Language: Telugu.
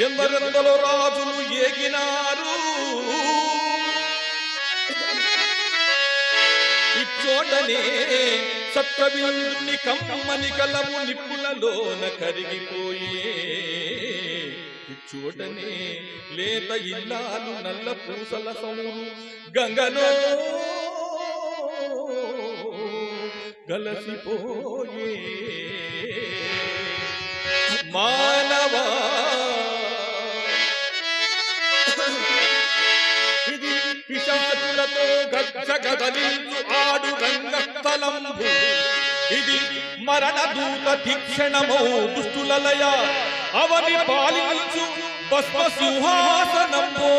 ఎందరెందరో రాజులు ఏగినారు ఇచ్చోటనే సత్కవిందుని కమ్మని కలము నిప్పులలోన కరిగిపోయే ఇచ్చోటనే లేత ఇల్లాలు నల్ల పూసల సౌరు గంగలో గలసిపోయే మానవా ఇది పిశాచులతో గచ్చగదలించు ఆడు రంగస్థలంబు ఇది మరణ దూత తీక్షణమౌ దుష్టులలయ అవని పాలించు భస్మ సింహాసనంబో